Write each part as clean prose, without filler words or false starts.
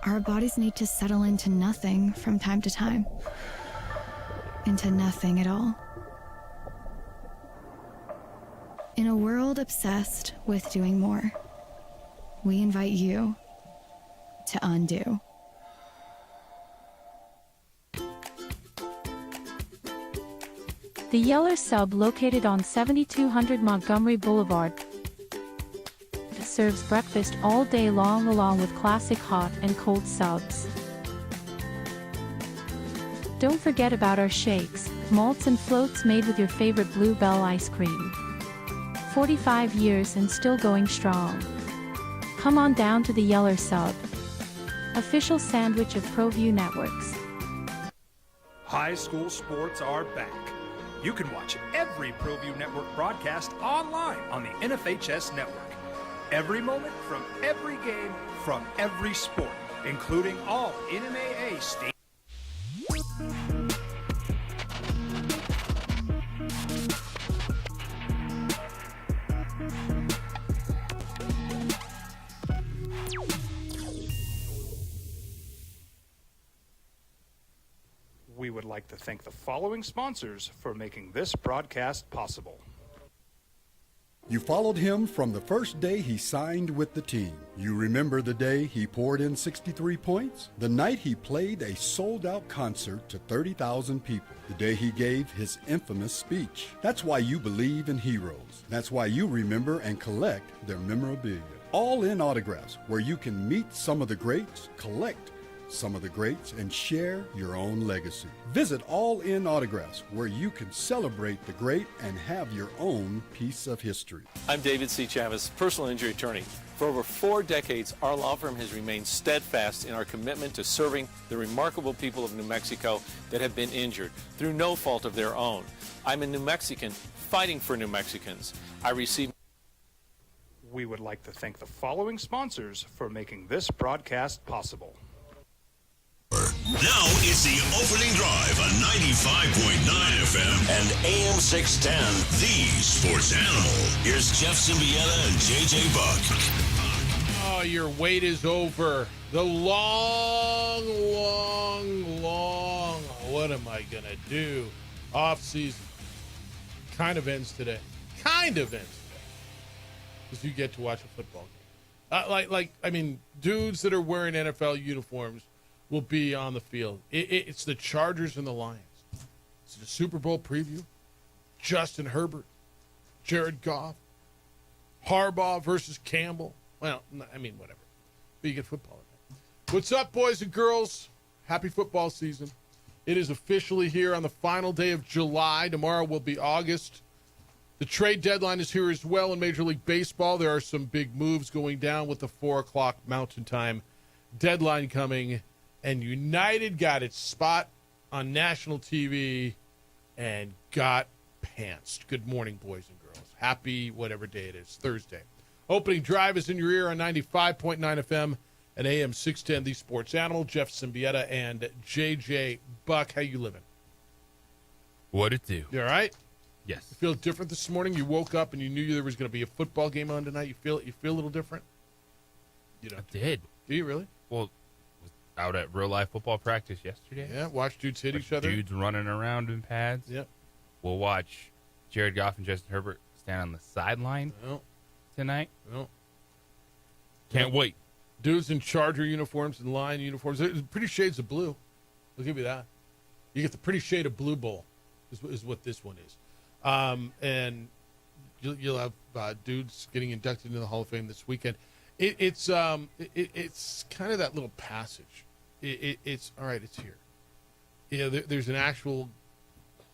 our bodies need to settle into nothing from time to time. Into nothing at all. In a world obsessed with doing more, we invite you to undo. The Yeller Sub, located on 7200 Montgomery Boulevard, serves breakfast all day long along with classic hot and cold subs. Don't forget about our shakes, malts and floats made with your favorite Bluebell ice cream. 45 years and still going strong. Come on down to the Yeller Sub, official sandwich of ProView Networks. High school sports are back. You can watch every ProView Network broadcast online on the NFHS network. Every moment from every game from every sport, including all NMAA state. We would like to thank the following sponsors for making this broadcast possible. You followed him from the first day he signed with the team. You remember the day he poured in 63 points? The night he played a sold-out concert to 30,000 people. The day he gave his infamous speech. That's why you believe in heroes. That's why you remember and collect their memorabilia. All in Autographs, where you can meet some of the greats, collect some of the greats, and share your own legacy. Visit All In Autographs, where you can celebrate the great and have your own piece of history. I'm David C. Chavis, personal injury attorney. For over 4 decades, our law firm has remained steadfast in our commitment to serving the remarkable people of New Mexico that have been injured through no fault of their own. I'm a New Mexican fighting for New Mexicans. We would like to thank the following sponsors for making this broadcast possible. Now it's the opening drive on 95.9 FM and AM 610, the Sports Animal. Here's Jeff Symbieta and JJ Buck. Oh, your wait is over. The long, what am I going to do? Off season kind of ends today. Because you get to watch a football game. Dudes that are wearing NFL uniforms will be on the field. It's the Chargers and the Lions. It's the Super Bowl preview. Justin Herbert, Jared Goff, Harbaugh versus Campbell. Well, whatever. But you get football in there. What's up, boys and girls? Happy football season. It is officially here on the final day of July. Tomorrow will be August. The trade deadline is here as well in Major League Baseball. There are some big moves going down with the 4 o'clock Mountain Time deadline coming. And United got its spot on national TV and got pantsed. Good morning, boys and girls. Happy whatever day it is, Thursday. Opening drive is in your ear on 95.9 FM and AM 610, the Sports Animal. Jeff Symbieta and JJ Buck. How you living? What it do? You all right? Yes. You feel different this morning? You woke up and you knew there was going to be a football game on tonight. You feel a little different? I did. Do you really? Well, out at real life football practice yesterday. Yeah, watch dudes hit each other. Dudes running around in pads. Yep. We'll watch Jared Goff and Justin Herbert stand on the sideline tonight. Can't wait. Dudes in Charger uniforms and Lion uniforms. There's pretty shades of blue. I'll give you that. You get the pretty shade of Blue Bowl is what this one is. And you'll have dudes getting inducted into the Hall of Fame this weekend. It's kind of that little passage. It's all right. It's here. There's an actual,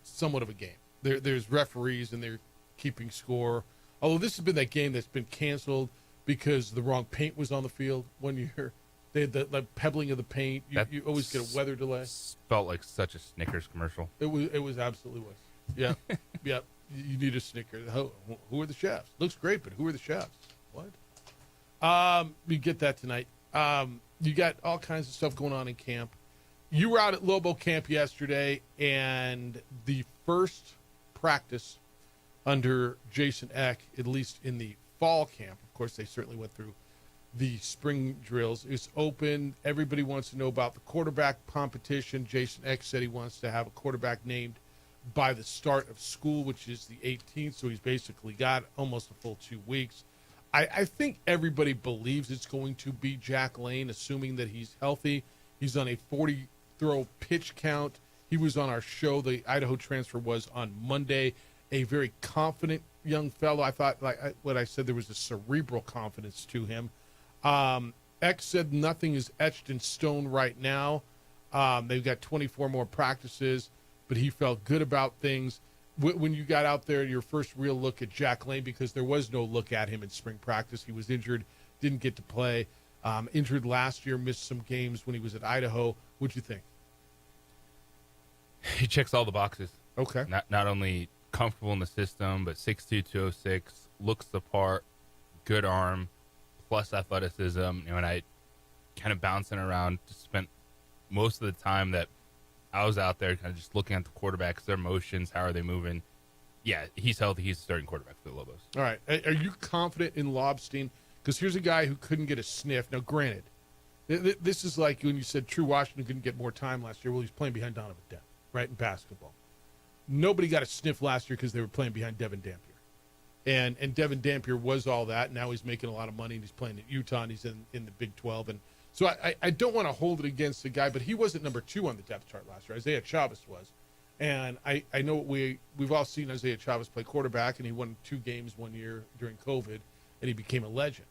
somewhat of a game. There's referees and they're keeping score. Although this has been that game that's been canceled because the wrong paint was on the field 1 year. They had the pebbling of the paint. You always get a weather delay. Felt like such a Snickers commercial. It was absolutely was. Yeah, yeah. You need a Snickers. Who are the chefs? Looks great, but who are the chefs? What? You get that tonight. You got all kinds of stuff going on in camp. You were out at Lobo Camp yesterday, and the first practice under Jason Eck, at least in the fall camp. Of course, they certainly went through the spring drills. It's open. Everybody wants to know about the quarterback competition. Jason X said he wants to have a quarterback named by the start of school, which is the 18th. So he's basically got almost a full 2 weeks. I think everybody believes it's going to be Jack Lane, assuming that he's healthy. He's on a 40-throw pitch count. He was on our show. The Idaho transfer was on Monday. A very confident young fellow. I thought, what I said, there was a cerebral confidence to him. X said nothing is etched in stone right now. They've got 24 more practices, but he felt good about things. When you got out there, your first real look at Jack Lane, because there was no look at him in spring practice. He was injured, didn't get to play. Injured last year, missed some games when he was at Idaho. What'd you think? He checks all the boxes. Okay. Not only comfortable in the system, but 6'2", 206, looks the part, good arm, plus athleticism. And I kind of bouncing around, just spent most of the time that I was out there kind of just looking at the quarterbacks, their motions, how are they moving. Yeah, he's healthy. He's a starting quarterback for the Lobos. All right. Are you confident in Lobstein? Because here's a guy who couldn't get a sniff. Now, granted, this is like when you said True Washington couldn't get more time last year. Well, he's playing behind Donovan Dent, right, in basketball. Nobody got a sniff last year because they were playing behind Devin Dampier. And Devin Dampier was all that. Now he's making a lot of money, and he's playing at Utah, and he's in the Big 12. And so I don't want to hold it against the guy, but he wasn't number 2 on the depth chart last year. Isaiah Chavez was. And I know we've all seen Isaiah Chavez play quarterback, and he won 2 games one year during COVID, and he became a legend.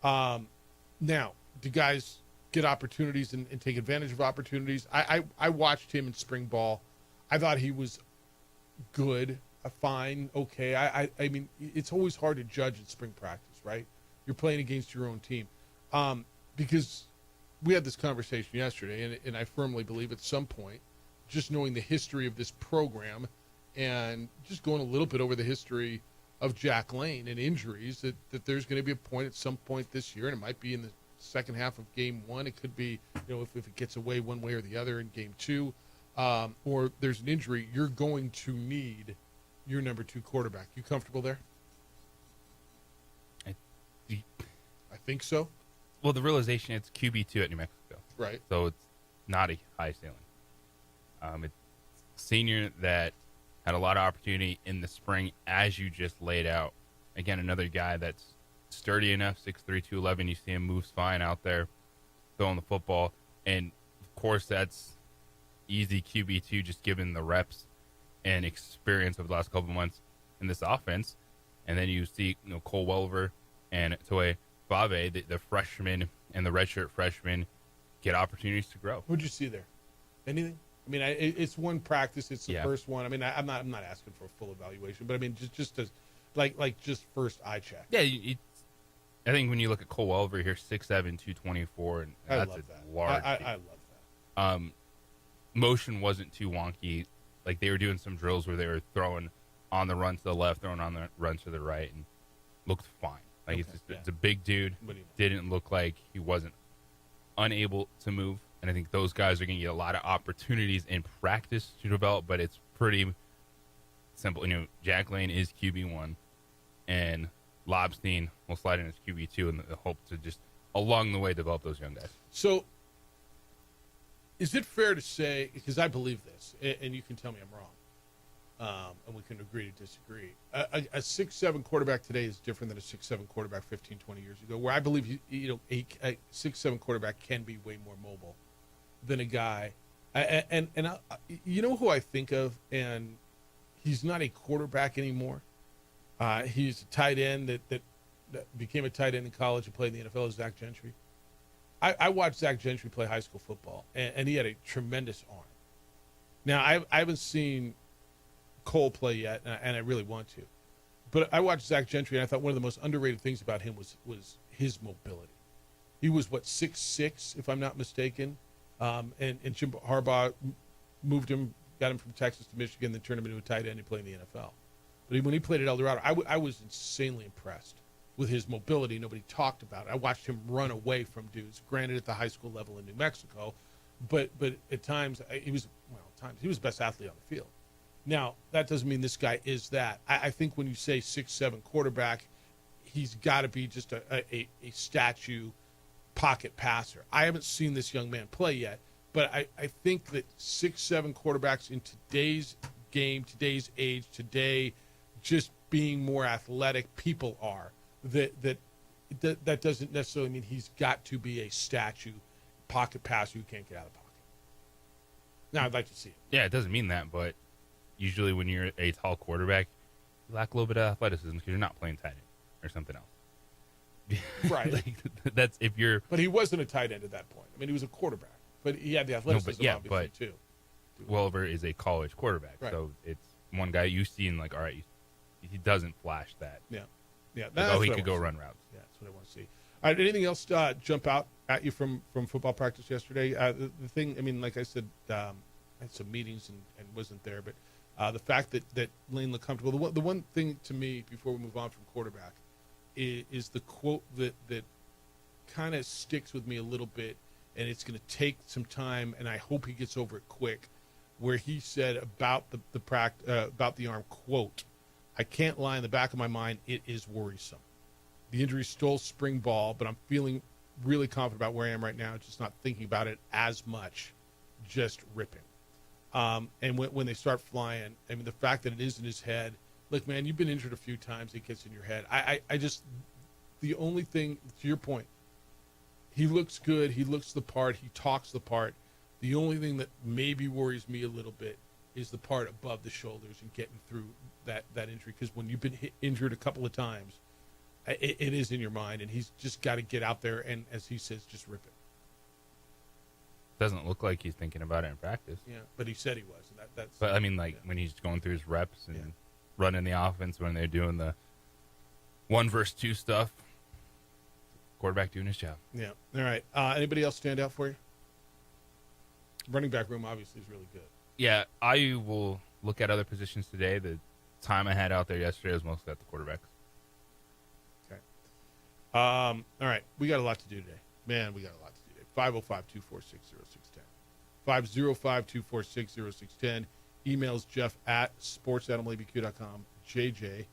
Now, do guys get opportunities and take advantage of opportunities? I watched him in spring ball. I thought he was good, fine, okay. I mean, it's always hard to judge in spring practice, right? You're playing against your own team. Because we had this conversation yesterday, and I firmly believe at some point, just knowing the history of this program and just going a little bit over the history of Jack Lane and injuries, that there's going to be a point at some point this year, and it might be in the second half of game 1. It could be, if it gets away one way or the other in game 2, or there's an injury, you're going to need your number 2 quarterback. You comfortable there? I think so. Well, the realization it's QB2 at New Mexico. Right. So it's not a high ceiling. It's senior that had a lot of opportunity in the spring, as you just laid out. Again, another guy that's sturdy enough, 6'3", 211. You see him moves fine out there, throwing the football. And, of course, that's easy QB2 just given the reps and experience of the last couple of months in this offense. And then you see Cole Welver and Toe Fave, the freshman and the redshirt freshman, get opportunities to grow. What'd you see there? Anything? I mean, it's one practice. It's the first one. I mean, I'm not asking for a full evaluation, but I mean, just as just first eye check. Yeah, I think when you look at Cole Welver here, 6'7", 224, and that's love a that. large. I love that. Motion wasn't too wonky. Like they were doing some drills where they were throwing on the run to the left, throwing on the run to the right, and looked fine. Like it's a big dude. Didn't look like he wasn't unable to move. And I think those guys are going to get a lot of opportunities in practice to develop, but it's pretty simple. Jack Lane is QB1, and Lobstein will slide in as QB2 in the hope to just, along the way, develop those young guys. So is it fair to say, because I believe this, and you can tell me I'm wrong, and we can agree to disagree, a 6'7" quarterback today is different than a 6'7" quarterback 15, 20 years ago, where I believe a 6'7" quarterback can be way more mobile than a guy. And you know who I think of, and he's not a quarterback anymore. He's a tight end that became a tight end in college and played in the NFL, is Zach Gentry. I watched Zach Gentry play high school football, and he had a tremendous arm. Now, I haven't seen Cole play yet, and I really want to. But I watched Zach Gentry, and I thought one of the most underrated things about him was his mobility. He was, 6'6", if I'm not mistaken, and Jim Harbaugh moved him, got him from Texas to Michigan, then turned him into a tight end and played in the NFL. But when he played at El Dorado, I was insanely impressed with his mobility. Nobody talked about it. I watched him run away from dudes, granted at the high school level in New Mexico, but at times he was the best athlete on the field. Now, that doesn't mean this guy is that. I think when you say 6'7" quarterback, he's got to be just a statue pocket passer. I haven't seen this young man play yet, but I think that 6'7" quarterbacks in today's game, today's age, today, just being more athletic, people are that doesn't necessarily mean he's got to be a statue pocket passer who can't get out of the pocket. Now, I'd like to see it. Yeah, it doesn't mean that, but usually when you're a tall quarterback, you lack a little bit of athleticism because you're not playing tight end or something else. Right. Like, that's if you're. But he wasn't a tight end at that point. I mean, he was a quarterback, but he had the athleticism obviously too. Welliver is a college quarterback, right. So it's one guy you've seen like, all right, he doesn't flash that. Yeah. Like, he could go run routes. Yeah, that's what I want to see. All right, anything else jump out at you from football practice yesterday? The thing, I mean, like I said, I had some meetings and wasn't there, but the fact that Lane looked comfortable. The one thing to me before we move on from quarterback is the quote that kind of sticks with me a little bit, and it's going to take some time, and I hope he gets over it quick, where he said about about the arm, quote, "I can't lie, in the back of my mind, it is worrisome. The injury stole spring ball, but I'm feeling really confident about where I am right now, just not thinking about it as much, just ripping." And when they start flying, I mean, the fact that it is in his head, look, man, you've been injured a few times, it gets in your head. I just, the only thing, to your point, he looks good, he looks the part, he talks the part. The only thing that maybe worries me a little bit is the part above the shoulders and getting through that injury, because when you've been injured a couple of times, it is in your mind, and he's just got to get out there and, as he says, just rip it. Doesn't look like he's thinking about it in practice. Yeah, but he said he was. And that's. But I mean, like when he's going through his reps and running the offense, when they're doing the 1 versus 2 stuff, quarterback doing his job. Yeah. All right. Anybody else stand out for you? Running back room obviously is really good. Yeah, I will look at other positions today. The time I had out there yesterday was mostly at the quarterbacks. Okay. All right. We got a lot to do today. Man, we got a lot to do today. 505-246-0610. 505-246-0610. Emails Jeff at sportsanimalabq.com. JJ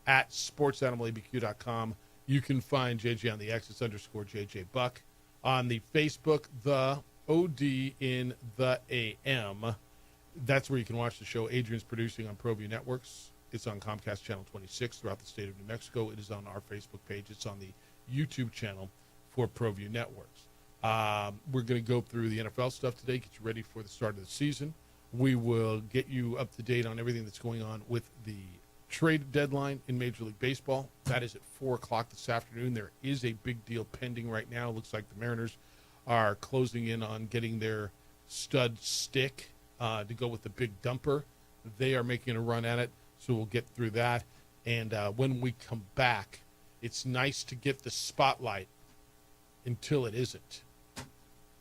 at sportsanimalabq.com. You can find JJ on the X's _JJ Buck. On the Facebook, the OD in the AM. That's where you can watch the show. Adrian's producing on ProView Networks. It's on Comcast Channel 26 throughout the state of New Mexico. It is on our Facebook page. It's on the YouTube channel for ProView Networks. We're going to go through the NFL stuff today, get you ready for the start of the season. We will get you up to date on everything that's going on with the trade deadline in Major League Baseball. That is at 4 o'clock this afternoon. There is a big deal pending right now. Looks like the Mariners are closing in on getting their stud stick to go with the big dumper. They are making a run at it, so we'll get through that. And when we come back, it's nice to get the spotlight until it isn't.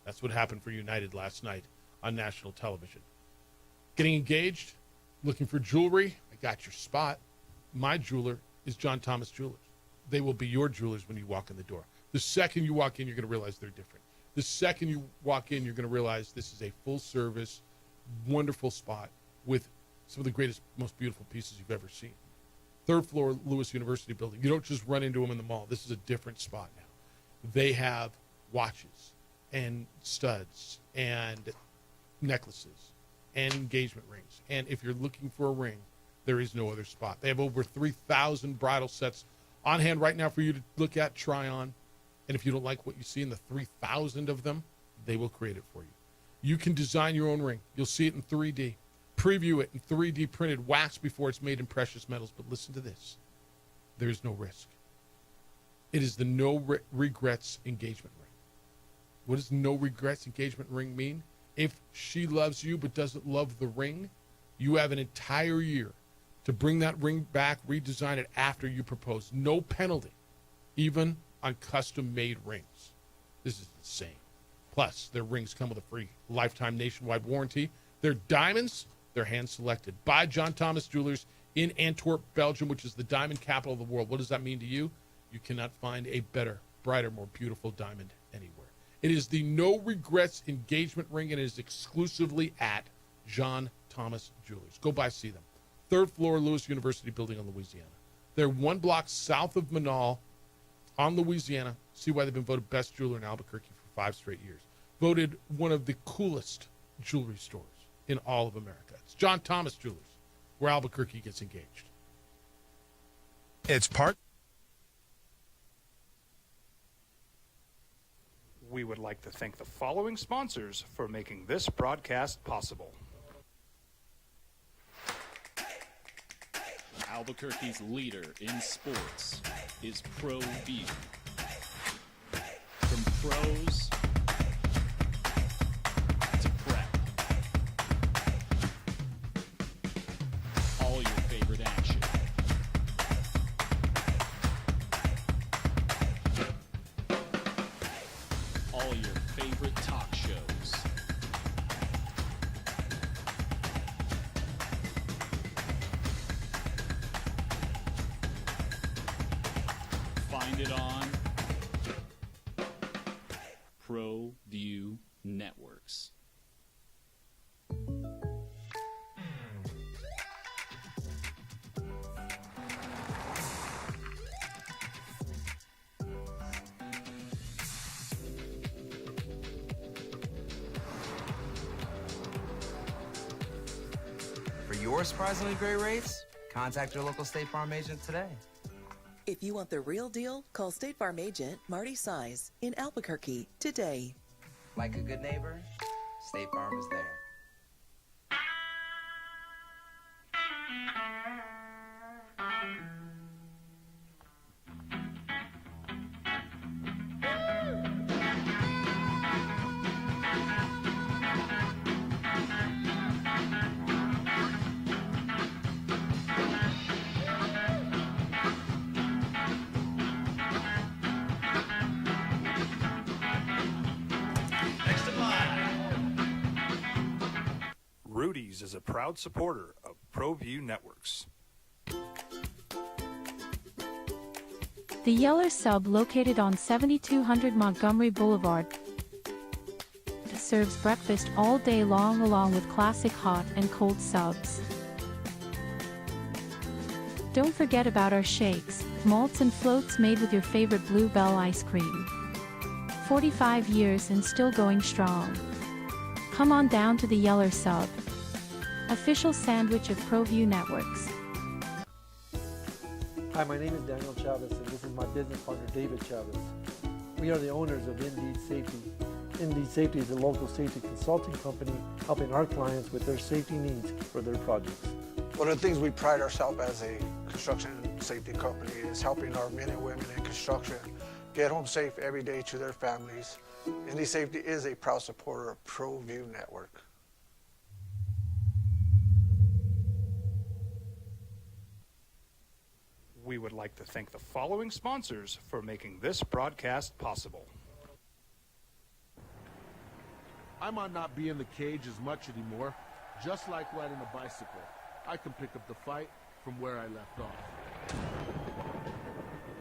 That's what happened for United last night on national television. Getting engaged, looking for jewelry, I got your spot. My jeweler is John Thomas Jewelers. They will be your jewelers when you walk in the door. The second you walk in, you're going to realize they're different. The second you walk in, you're going to realize this is a full-service, wonderful spot with some of the greatest, most beautiful pieces you've ever seen. 3rd floor, Lewis University building. You don't just run into them in the mall. This is a different spot now. They have watches and studs and necklaces and engagement rings. And if you're looking for a ring, there is no other spot. They have over 3,000 bridal sets on hand right now for you to look at, try on. And if you don't like what you see in the 3,000 of them, they will create it for you. You can design your own ring. You'll see it in 3D. Preview it in 3D printed wax before it's made in precious metals. But listen to this. There's no risk. It is the no regrets engagement ring. What does no regrets engagement ring mean? If she loves you but doesn't love the ring, you have an entire year to bring that ring back, redesign it after you propose. No penalty, even on custom-made rings. This is insane. Plus, their rings come with a free lifetime nationwide warranty. Their diamonds, they're hand-selected by John Thomas Jewelers in Antwerp, Belgium, which is the diamond capital of the world. What does that mean to you? You cannot find a better, brighter, more beautiful diamond anywhere. It is the no regrets engagement ring, and it is exclusively at John Thomas Jewelers. Go by, see them. 3rd floor, Lewis University building on Louisiana. They're 1 block south of Manal on Louisiana. See why they've been voted best jeweler in Albuquerque for 5 straight years. Voted one of the coolest jewelry stores in all of America. It's John Thomas Jewelers, where Albuquerque gets engaged. It's part. We would like to thank the following sponsors for making this broadcast possible. Albuquerque's leader in sports is ProView. From pros to prep, all your favorite action. All your favorite talk shows. Find it on ProView Networks. For your surprisingly great rates, contact your local State Farm agent today. If you want the real deal, call State Farm agent Marty Size in Albuquerque today. Like a good neighbor, State Farm is there. Rudy's is a proud supporter of ProView Networks. The Yeller Sub, located on 7200 Montgomery Boulevard, serves breakfast all day long along with classic hot and cold subs. Don't forget about our shakes, malts and floats made with your favorite Blue Bell ice cream. 45 years and still going strong. Come on down to the Yeller Sub, official sandwich of ProView Networks. Hi, my name is Daniel Chavez, and this is my business partner, David Chavez. We are the owners of Indeed Safety. Indeed Safety is a local safety consulting company helping our clients with their safety needs for their projects. One of the things we pride ourselves as a construction safety company is helping our men and women in construction get home safe every day to their families. Indeed Safety is a proud supporter of ProView Network. We would like to thank the following sponsors for making this broadcast possible. I might not be in the cage as much anymore. Just like riding a bicycle, I can pick up the fight from where I left off.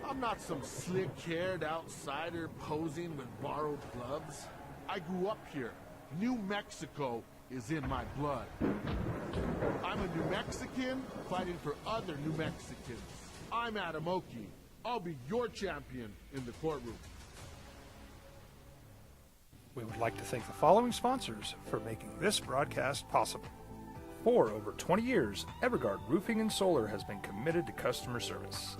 I'm not some slick-haired outsider posing with borrowed gloves. I grew up here. New Mexico is in my blood. I'm a New Mexican fighting for other New Mexicans. I'm Adam Oki. I'll be your champion in the courtroom. We would like to thank the following sponsors for making this broadcast possible. For over 20 years, Evergard Roofing and Solar has been committed to customer service.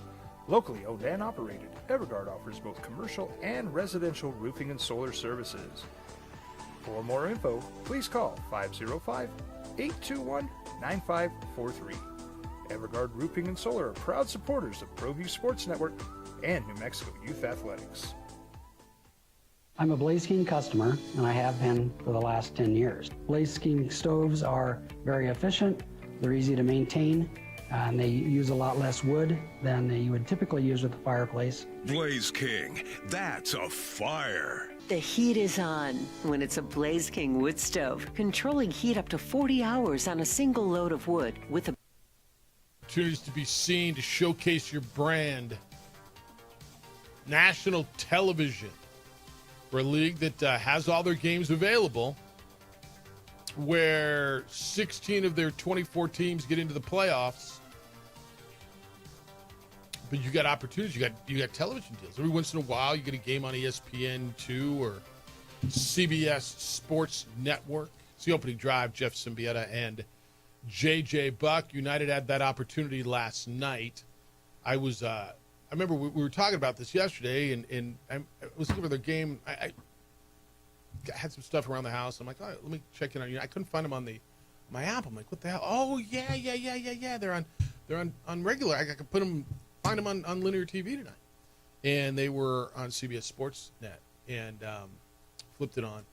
Locally owned and operated, Evergard offers both commercial and residential roofing and solar services. For more info, please call 505-821-9543. Evergard Roofing and Solar are proud supporters of ProView Sports Network and New Mexico Youth Athletics. I'm a Blaze King customer, and I have been for the last 10 years. Blaze King stoves are very efficient, they're easy to maintain, and they use a lot less wood than you would typically use with a fireplace. Blaze King, that's a fire. The heat is on when it's a Blaze King wood stove, controlling heat up to 40 hours on a single load of wood with a opportunities to be seen, to showcase your brand. National television for a league that has all their games available, where 16 of their 24 teams get into the playoffs. But you got opportunities. You got television deals. Every once in a while, you get a game on ESPN2 or CBS Sports Network. It's the opening drive. Jeff Symbieta and J.J. Buck. United had that opportunity last night. I remember we were talking about this yesterday, and I was looking for their game. I had some stuff around the house. I'm like, all right, let me check in on you. I couldn't find them on my app. I'm like, what the hell? Oh yeah. They're on regular. I could find them on linear TV tonight, and they were on CBS Sports Net, and flipped it on.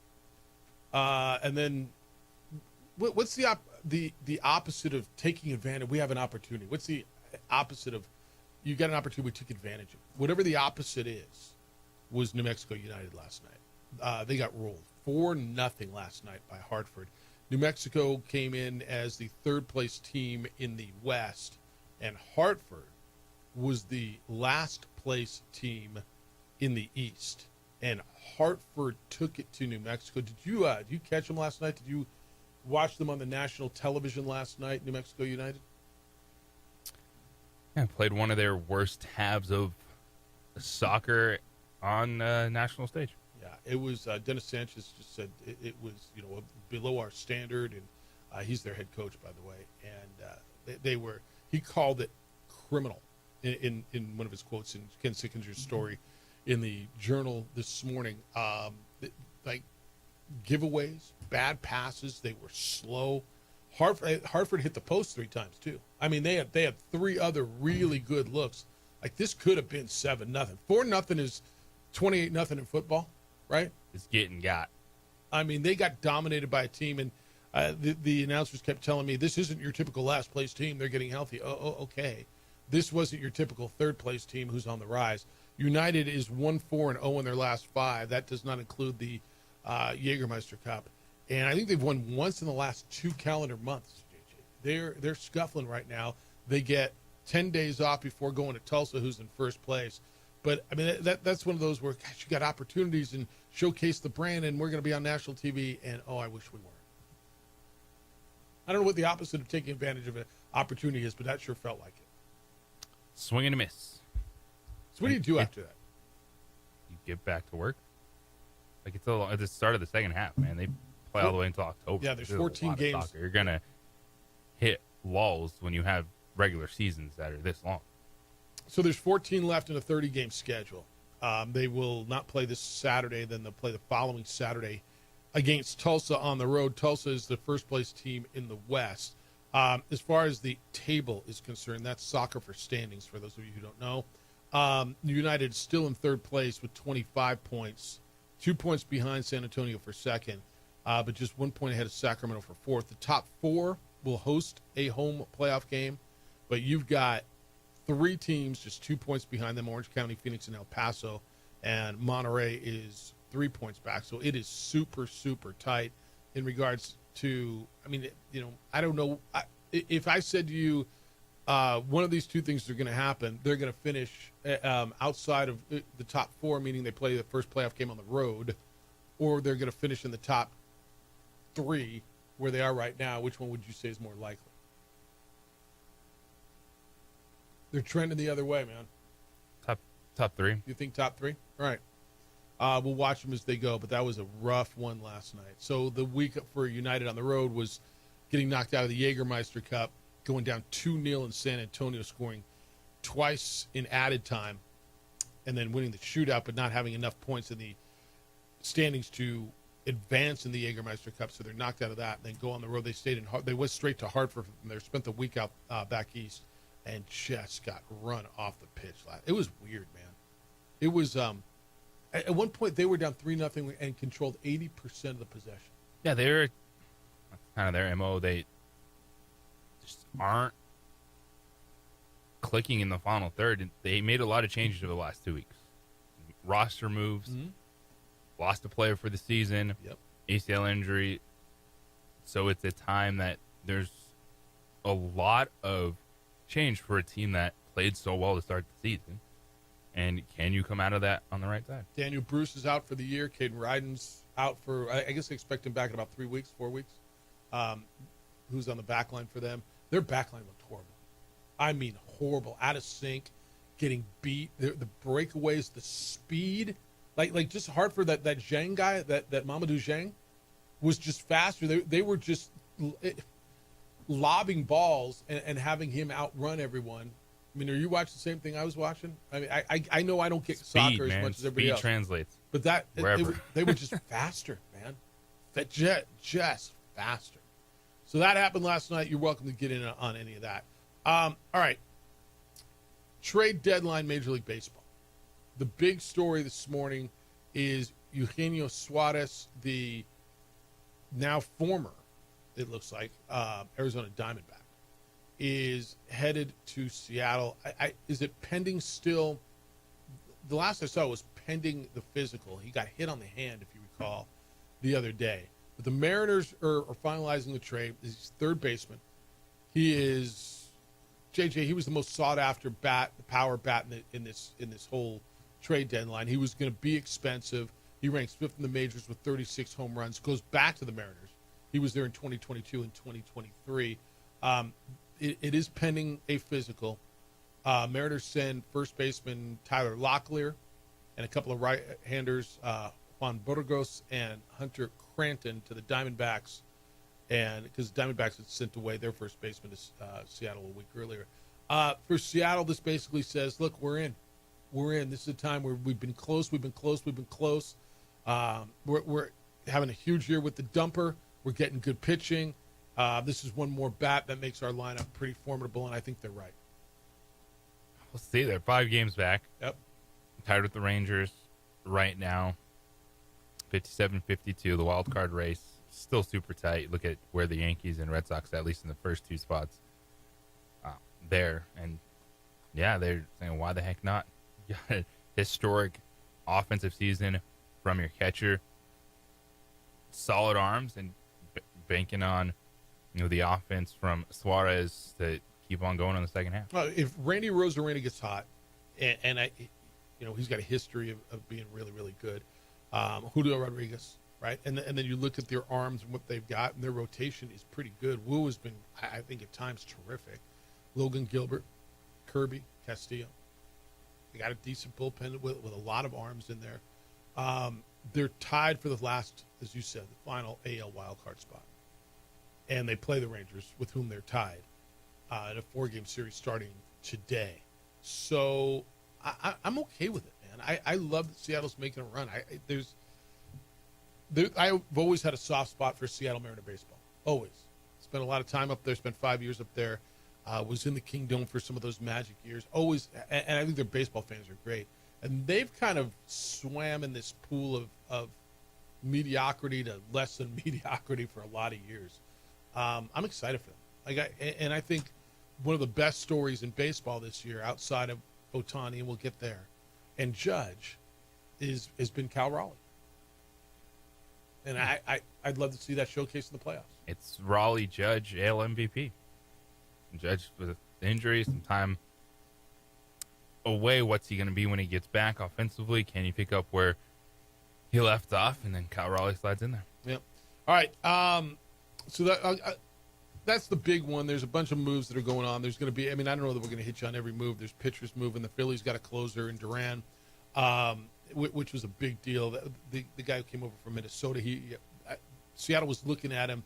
And then, what's the opposite of taking advantage? We have an opportunity. What's the opposite of you got an opportunity? We took advantage of whatever the opposite is. Was New Mexico United last night? They got rolled 4-0 last night by Hartford. New Mexico came in as the third place team in the West, and Hartford was the last place team in the East. And Hartford took it to New Mexico. Did you catch them last night? Did you watch them on the national television last night, New Mexico United? Yeah, played one of their worst halves of soccer on national stage. Yeah, it was. Dennis Sanchez just said it was, below our standard, and he's their head coach, by the way. And he called it criminal in one of his quotes in Ken Sickinger's story in the Journal this morning. Like giveaways, bad passes, they were slow. Hartford hit the post 3 times too. I mean, they had 3 other really good looks. Like this could have been 7-0. 4-0 is 28-0 in football, right? It's getting got. I mean, they got dominated by a team, and the announcers kept telling me, this isn't your typical last place team. They're getting healthy. Oh, okay. This wasn't your typical third place team who's on the rise. United is 1-4-0 in their last 5. That does not include the Jägermeister Cup. And I think they've won once in the last 2 calendar months, JJ. They're scuffling right now. They get 10 days off before going to Tulsa, who's in first place. But, I mean, that's one of those where, gosh, you got opportunities and showcase the brand, and we're going to be on national TV, and, I wish we weren't. I don't know what the opposite of taking advantage of an opportunity is, but that sure felt like it. Swing and a miss. So what do you do after that? You get back to work. Like, it's at the start of the second half, man. They play all the way until October. Yeah, there's 14 games. You're going to hit lulls when you have regular seasons that are this long. So there's 14 left in a 30-game schedule. They will not play this Saturday. Then they'll play the following Saturday against Tulsa on the road. Tulsa is the first-place team in the West. As far as the table is concerned, that's soccer for standings, for those of you who don't know. United is still in third place with 25 points, 2 points behind San Antonio for second, but just 1 point ahead of Sacramento for fourth. The top 4 will host a home playoff game, but you've got 3 teams just 2 points behind them, Orange County, Phoenix, and El Paso, and Monterey is 3 points back. So it is super, super tight in regards to, I mean, I don't know. If I said to you, one of these 2 things are going to happen, they're going to finish outside of the top 4, meaning they play the first playoff game on the road, or they're going to finish in the top 3 where they are right now, which one would you say is more likely? They're trending the other way, man. Top 3. You think top 3? All right. We'll watch them as they go, but that was a rough one last night. So the week for United on the road was getting knocked out of the Jägermeister Cup, going down 2-0 in San Antonio, scoring twice in added time, and then winning the shootout, but not having enough points in the standings to advance in the Jägermeister Cup. So they're knocked out of that, and then go on the road. They went straight to Hartford from there, spent the week out back east, and just got run off the pitch. It was weird, man. It was at one point they were down 3-0 and controlled 80% of the possession. Yeah, they're kind of their MO. They just aren't clicking in the final third. They made a lot of changes over the last 2 weeks. Roster moves, lost a player for the season, ACL injury. So it's a time that there's a lot of change for a team that played so well to start the season. And can you come out of that on the right side? Daniel Bruce is out for the year. Caden Ryden's out for, I guess they expect him back in about 4 weeks. Who's on the back line for them? Their back line looked horrible. I mean, horrible. Out of sync. getting beat. The breakaways, the speed, like just hard for that Zhang guy, that Mamadou Zhang, was just faster. They were just lobbing balls and having him outrun everyone. I mean, are you watching the same thing I was watching? I mean, I know I don't get Speed, soccer man. as much as everybody Speed else. translates. But wherever. they were just faster, man. That just faster. So that happened last night. You're welcome to get in on any of that. All right. Trade deadline, Major League Baseball. The big story this morning is Eugenio Suarez, the now former, it looks like, Arizona Diamondback, is headed to Seattle. Is it pending still? The last I saw was pending the physical. He got hit on the hand, if you recall, the other day. But the Mariners are finalizing the trade. He's third baseman. He is, JJ, he was the most sought-after bat, the power bat in this whole trade deadline. He was going to be expensive. He ranks fifth in the majors with 36 home runs. Goes back to the Mariners. He was there in 2022 and 2023. It is pending a physical. Mariners send first baseman Tyler Locklear and a couple of right-handers, Juan Burgos and Hunter Cranton, to the Diamondbacks, and because the Diamondbacks had sent away their first baseman to Seattle a week earlier. For Seattle, this basically says, look, we're in. This is a time where we've been close. We're having a huge year with the dumper. We're getting good pitching. This is one more bat that makes our lineup pretty formidable, and I think they're right. We'll see. They're 5 games back. Yep. Tied with the Rangers right now. 57-52, the wild card race. Still super tight. Look at where the Yankees and Red Sox, at least in the first 2 spots, there. And, yeah, they're saying, why the heck not? You got a historic offensive season from your catcher. Solid arms, and banking on the offense from Suarez to keep on going in the second half. Well, if Randy Rosarena gets hot, and he's got a history of being really, really good. Julio Rodriguez, right? And then you look at their arms and what they've got, and their rotation is pretty good. Wu has been, I think, at times terrific. Logan Gilbert, Kirby, Castillo. They got a decent bullpen with a lot of arms in there. They're tied for the last, as you said, the final AL wildcard spot. And they play the Rangers, with whom they're tied, in a 4-game series starting today. So I'm okay with it, man. I love that Seattle's making a run. I've always had a soft spot for Seattle Mariner baseball. Always. Spent a lot of time up there. Spent 5 years up there. Was in the Kingdom for some of those Magic years. Always, and I think their baseball fans are great. And they've kind of swam in this pool of mediocrity to less than mediocrity for a lot of years. I'm excited for them. I think one of the best stories in baseball this year, outside of Ohtani, and we'll get there, and Judge, has been Cal Raleigh. And I'd love to see that showcase in the playoffs. It's Raleigh, Judge, AL MVP. Judge with injury, some time away. What's he going to be when he gets back offensively? Can he pick up where he left off? And then Cal Raleigh slides in there. Yep. All right. So that's the big one. There's a bunch of moves that are going on. There's going to be, I don't know that we're going to hit you on every move. There's pitchers moving. The Phillies got a closer in Duran, which was a big deal. The guy who came over from Minnesota, Seattle was looking at him.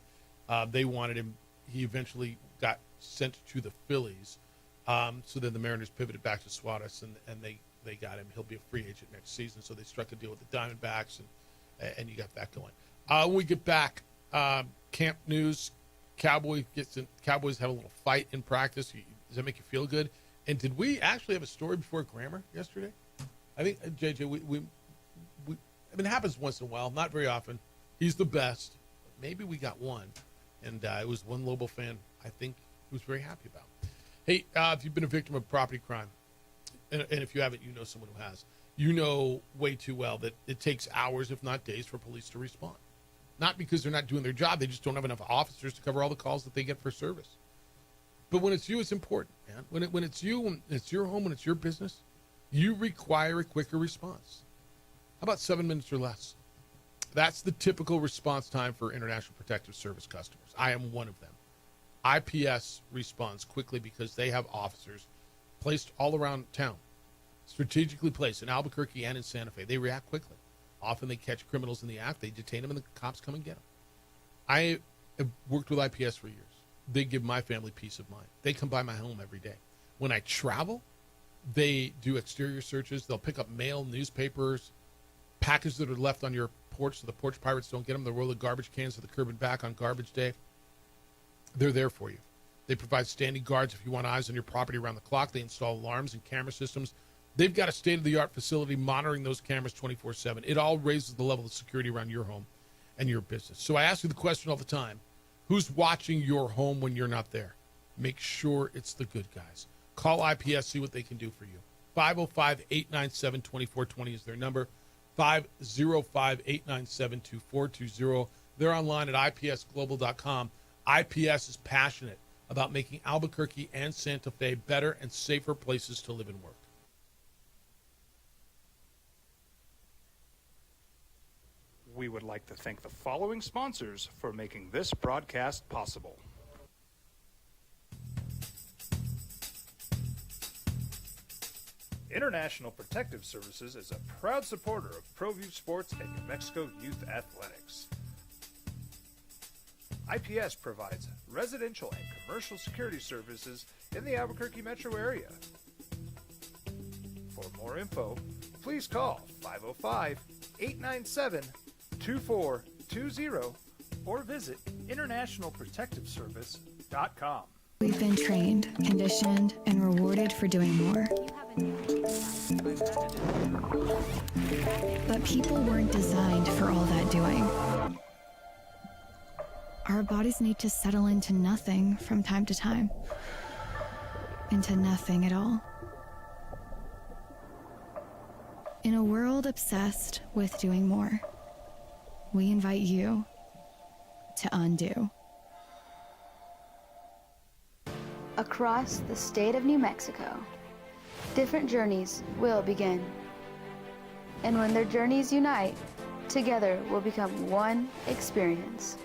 They wanted him. He eventually got sent to the Phillies. So then the Mariners pivoted back to Suarez, and they got him. He'll be a free agent next season. So they struck a deal with the Diamondbacks, and you got that going. When we get back, camp news. Cowboys have a little fight in practice. Does that make you feel good? And did we actually have a story before Grammer yesterday? I think, JJ, it happens once in a while, not very often. He's the best. Maybe we got one. And it was one Lobo fan, I think, who was very happy about. Hey, if you've been a victim of property crime, and if you haven't, you know someone who has, you know way too well that it takes hours, if not days, for police to respond. Not because they're not doing their job. They just don't have enough officers to cover all the calls that they get for service. But when it's you, it's important, man. When it's you, when it's your home, when it's your business, you require a quicker response. How about 7 minutes or less? That's the typical response time for International Protective Service customers. I am one of them. IPS responds quickly because they have officers placed all around town. strategically placed in Albuquerque and in Santa Fe. They react quickly. Often they catch criminals in the act, they detain them, and the cops come and get them. I have worked with IPS for years. They give my family peace of mind. They come by my home every day. When I travel, they do exterior searches. They'll pick up mail, newspapers, packages that are left on your porch so the porch pirates don't get them. They'll roll the garbage cans to the curb and back on garbage day. They're there for you. They provide standing guards if you want eyes on your property around the clock. They install alarms and camera systems. They've got a state-of-the-art facility monitoring those cameras 24/7. It all raises the level of security around your home and your business. So I ask you the question all the time, who's watching your home when you're not there? Make sure it's the good guys. Call IPS, see what they can do for you. 505-897-2420 is their number. 505-897-2420. They're online at ipsglobal.com. IPS is passionate about making Albuquerque and Santa Fe better and safer places to live and work. We would like to thank the following sponsors for making this broadcast possible. International Protective Services is a proud supporter of ProView Sports and New Mexico Youth Athletics. IPS provides residential and commercial security services in the Albuquerque metro area. For more info, please call 505-897-2420 or visit internationalprotectiveservice.com. We've been trained, conditioned, and rewarded for doing more. But people weren't designed for all that doing. Our bodies need to settle into nothing from time to time. Into nothing at all. In a world obsessed with doing more, we invite you to undo. Across the state of New Mexico, different journeys will begin. And when their journeys unite, together will become one experience.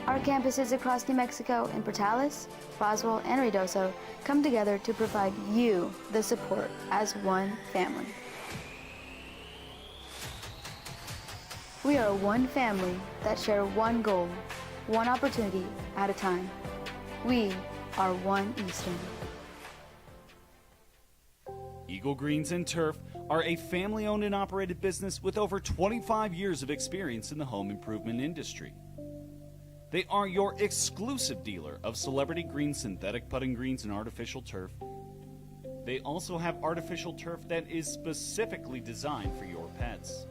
Our campuses across New Mexico in Portales, Roswell, and Ruidoso come together to provide you the support as one family. We are one family that share one goal, one opportunity at a time. We are One Eastern. Eagle Greens and Turf are a family-owned and operated business with over 25 years of experience in the home improvement industry. They are your exclusive dealer of celebrity green, synthetic putting greens, and artificial turf. They also have artificial turf that is specifically designed for your pets.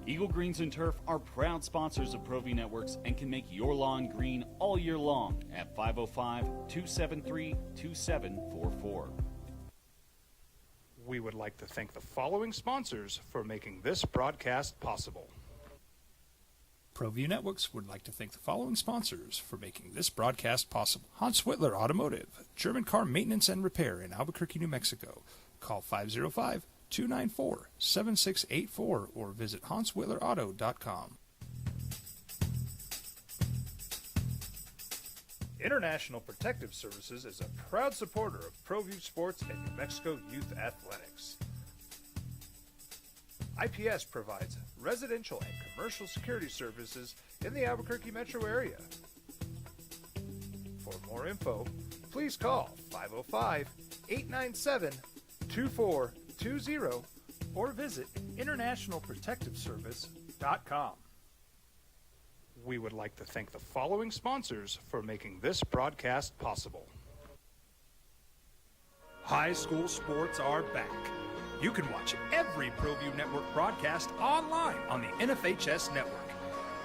Eagle Greens and Turf are proud sponsors of ProView Networks and can make your lawn green all year long at 505-273-2744. We would like to thank the following sponsors for making this broadcast possible. ProView Networks would like to thank the following sponsors for making this broadcast possible. Hans Whitler Automotive, German car maintenance and repair in Albuquerque, New Mexico. Call 505-294-7684 or visit hanswhitlerauto.com. International Protective Services is a proud supporter of ProView Sports and New Mexico Youth Athletics. IPS provides residential and commercial security services in the Albuquerque metro area. For more info, please call 505-897-2420 or visit internationalprotectiveservice.com. We would like to thank the following sponsors for making this broadcast possible. High school sports are back. You can watch every ProView Network broadcast online on the NFHS network.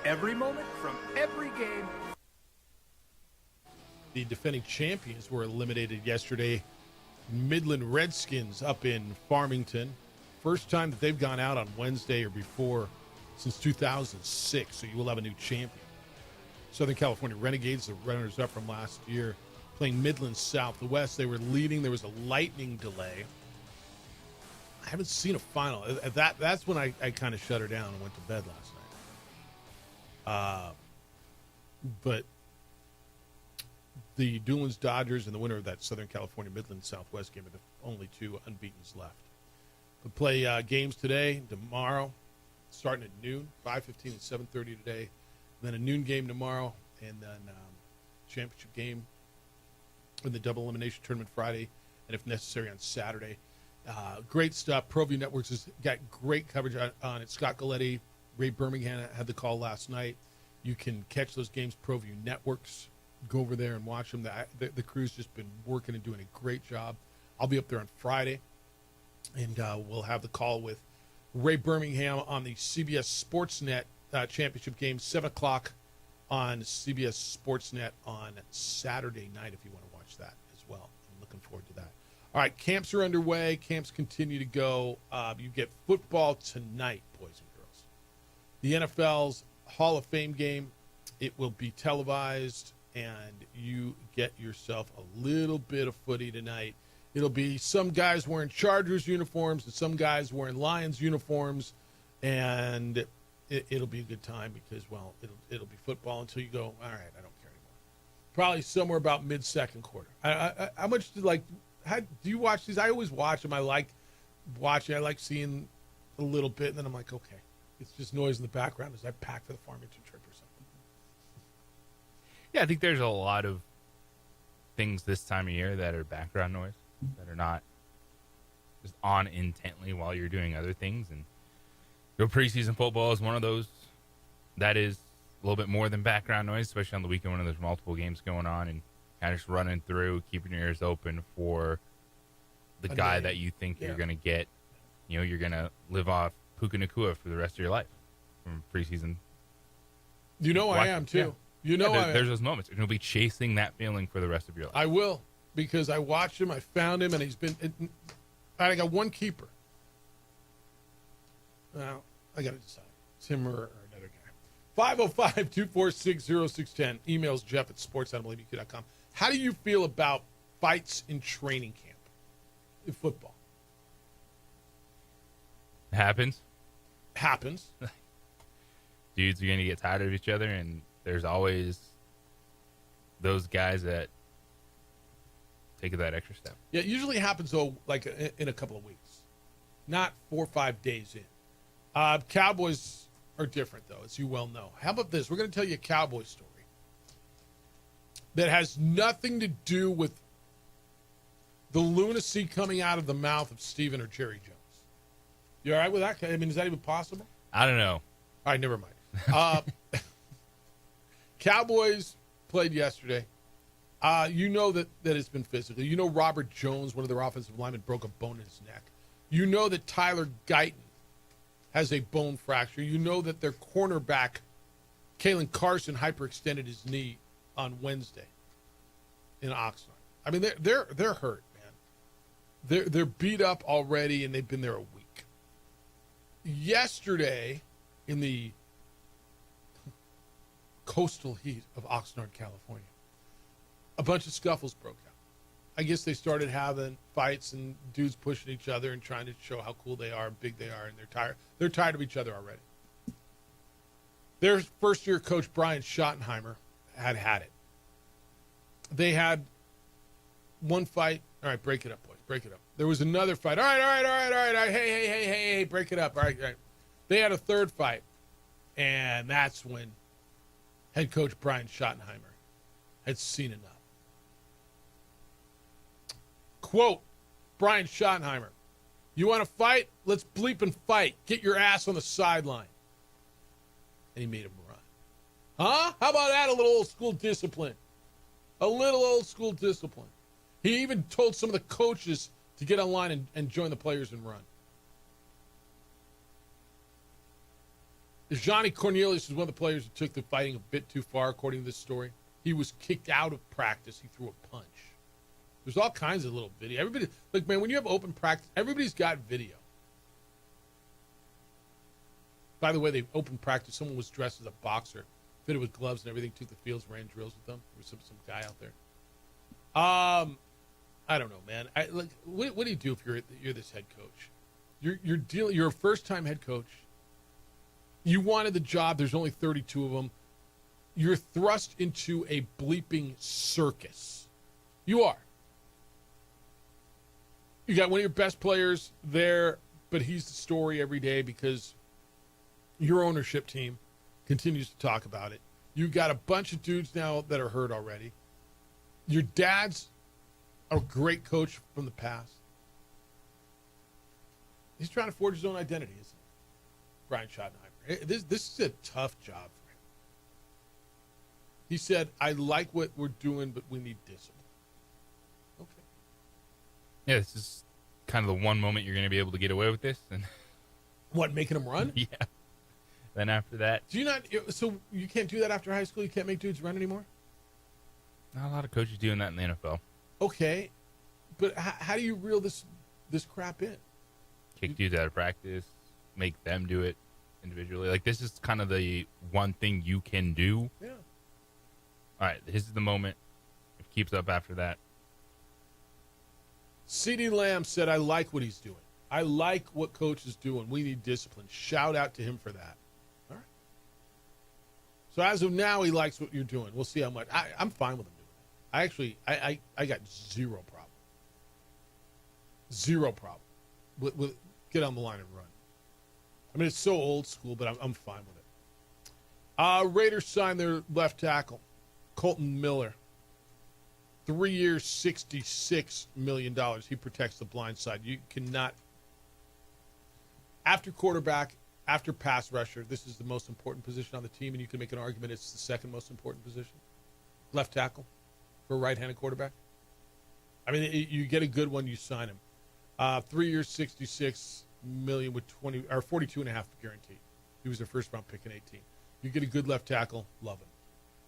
Every moment from every game. The defending champions were eliminated yesterday. Midland Redskins up in Farmington. First time that they've gone out on Wednesday or before since 2006, so you will have a new champion. Southern California Renegades, the runners-up from last year, playing Midland Southwest. They were leading. There was a lightning delay. I haven't seen a final. That's when I kind of shut her down and went to bed last night. But the Doolins Dodgers and the winner of that Southern California Midland Southwest game are the only two unbeatens left. We'll play games today, tomorrow, starting at noon, 5:15 and 7:30 today. Then a noon game tomorrow, and then championship game in the double elimination tournament Friday, and if necessary on Saturday. Great stuff. ProView Networks has got great coverage on it. Scott Galletti, Ray Birmingham had the call last night. You can catch those games, ProView Networks. Go over there and watch them. The crew's just been working and doing a great job. I'll be up there on Friday, and we'll have the call with Ray Birmingham on the CBS Sportsnet championship game, 7 o'clock on CBS Sportsnet on Saturday night, if you want to watch that as well. I'm looking forward to that. All right, camps are underway. Camps continue to go. You get football tonight, boys and girls. The NFL's Hall of Fame game, it will be televised, and you get yourself a little bit of footy tonight. It'll be some guys wearing Chargers uniforms and some guys wearing Lions uniforms, and it'll be a good time because, well, it'll be football until you go, all right, I don't care anymore. Probably somewhere about mid-second quarter. How much do you watch these? I always watch them. I like watching. I like seeing a little bit, and then I'm like, okay, it's just noise in the background as I pack for the Farmington trip or something. Yeah, I think there's a lot of things this time of year that are background noise, that are not just on intently while you're doing other things. And preseason football is one of those that is a little bit more than background noise, especially on the weekend when there's multiple games going on and kind of just running through, keeping your ears open for the guy that you think you're going to get. You know, you're going to live off Puka Nacua for the rest of your life from preseason. You know I am, too. Yeah. You know there's those moments. You're going to be chasing that feeling for the rest of your life. I will, because I watched him, I found him, and he's been – I got one keeper. Now, I got to decide. It's him or another guy. 505-246-0610. Emails Jeff at sports.mlabq.com. How do you feel about fights in training camp in football? Happens. Dudes are going to get tired of each other, and there's always those guys that take that extra step. Yeah, it usually happens, though, like in a couple of weeks, not 4 or 5 days in. Cowboys are different, though, as you well know. How about this? We're going to tell you a Cowboy story that has nothing to do with the lunacy coming out of the mouth of Steven or Jerry Jones. You all right with that? I mean, is that even possible? I don't know. All right, never mind. Cowboys played yesterday. You know that it's been physical. You know Robert Jones, one of their offensive linemen, broke a bone in his neck. You know that Tyler Guyton has a bone fracture. You know that their cornerback, Kalen Carson, hyperextended his knee on Wednesday in Oxnard. I mean, they're hurt, man. They're beat up already, and they've been there a week. Yesterday, in the coastal heat of Oxnard, California, a bunch of scuffles broke out. I guess they started having fights and dudes pushing each other and trying to show how cool they are and big they are, and they're tired. They're tired of each other already. Their first-year coach, Brian Schottenheimer, had it. They had one fight. All right, break it up, boys. Break it up. There was another fight. All right. Hey, break it up. All right. They had a third fight, and that's when head coach Brian Schottenheimer had seen enough. Quote, Brian Schottenheimer, you want to fight? Let's bleep and fight. Get your ass on the sideline. And he made him run. Huh? How about that? A little old school discipline. He even told some of the coaches to get online and join the players and run. Johnny Cornelius is one of the players who took the fighting a bit too far, according to this story. He was kicked out of practice. He threw a punch. There's all kinds of little video. Everybody, look, man, when you have open practice, everybody's got video. By the way, they open practice. Someone was dressed as a boxer, fitted with gloves and everything, took the fields, ran drills with them. There was some guy out there. I don't know, man. What do you do if you're this head coach? You're a first-time head coach. You wanted the job. There's only 32 of them. you're thrust into a bleeping circus. You are. You got one of your best players there, but he's the story every day because your ownership team continues to talk about it. You got a bunch of dudes now that are hurt already. Your dad's a great coach from the past. He's trying to forge his own identity, isn't he? Brian Schottenheimer. This is a tough job for him. He said, I like what we're doing, but we need discipline. Okay. Yeah, this is kind of the one moment you're going to be able to get away with this. And What, making him run? Yeah. Then after that, Do you not? So you can't do that after high school? You can't make dudes run anymore? not a lot of coaches doing that in the NFL. Okay. But how do you reel this crap in? Kick dudes out of practice, make them do it individually. Like, this is kind of the one thing you can do. Yeah. All right, this is the moment. If it keeps up after that. CeeDee Lamb said, I like what he's doing. I like what Coach is doing. We need discipline. Shout out to him for that. All right. So as of now, he likes what you're doing. We'll see how much. I'm fine with him doing that. I actually, I got zero problem. Zero problem with get on the line and run. I mean, it's so old school, but I'm fine with it. Raiders signed their left tackle, Colton Miller. 3 years, $66 million. He protects the blind side. You cannot. After quarterback, after pass rusher, this is the most important position on the team, and you can make an argument it's the second most important position. Left tackle for a right-handed quarterback. I mean, you get a good one, you sign him. 3 years, $66 million with 42.5 guaranteed. He was their first round pick in 18. You get a good left tackle, love him.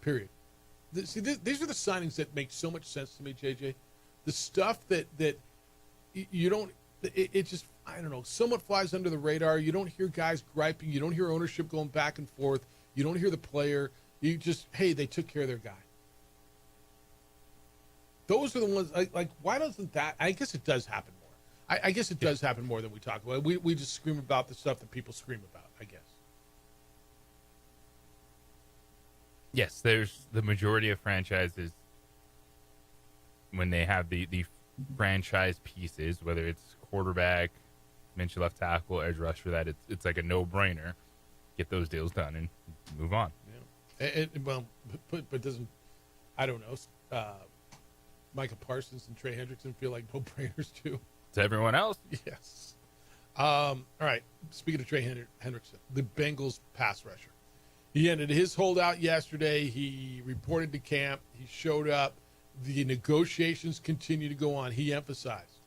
Period. See, these are the signings that make so much sense to me, JJ. The stuff that you don't, it just, I don't know, somewhat flies under the radar. You don't hear guys griping. You don't hear ownership going back and forth. You don't hear the player. You just, hey, they took care of their guy. Those are the ones, like why doesn't that, I guess it does happen more. I guess it does happen more than we talk about. We just scream about the stuff that people scream about, I guess. Yes, there's the majority of franchises when they have the franchise pieces, whether it's quarterback, mention left tackle, edge rusher, that it's like a no-brainer. Get those deals done and move on. Yeah. But doesn't, I don't know, Micah Parsons and Trey Hendrickson feel like no-brainers too? To everyone else? Yes. All right, speaking of Trey Hendrickson, the Bengals pass rusher. He ended his holdout yesterday. He reported to camp. He showed up. The negotiations continue to go on. He emphasized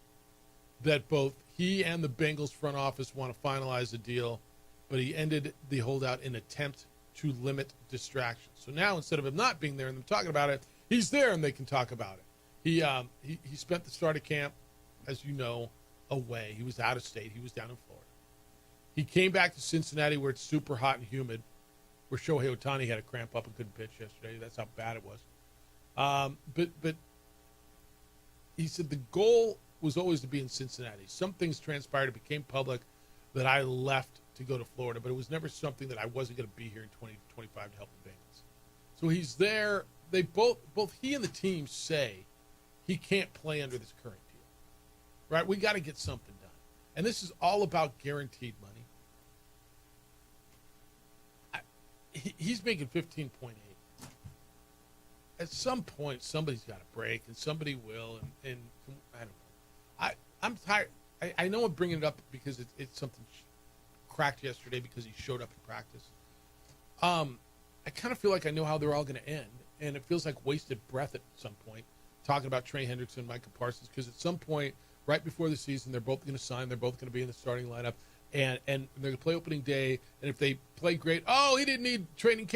that both he and the Bengals front office want to finalize the deal, but he ended the holdout in an attempt to limit distractions. So now, instead of him not being there and them talking about it, he's there and they can talk about it. He spent the start of camp, as you know, away. He was out of state. He was down in Florida. He came back to Cincinnati where it's super hot and humid, where Shohei Ohtani had a cramp up and couldn't pitch yesterday. That's how bad it was. But he said the goal was always to be in Cincinnati. Some things transpired. It became public that I left to go to Florida, but it was never something that I wasn't going to be here in 2025 to help the Bengals. So he's there. They both he and the team say he can't play under this current deal. Right? We got to get something done. And this is all about guaranteed money. He's making 15.8. At some point, somebody's got to break, and somebody will. And I don't know. I'm tired. I know I'm bringing it up because it's something cracked yesterday because he showed up in practice. I kind of feel like I know how they're all going to end, and it feels like wasted breath at some point talking about Trey Hendrickson and Micah Parsons because at some point, right before the season, they're both going to sign. They're both going to be in the starting lineup. And they're going to play opening day. And if they play great, he didn't need training camp.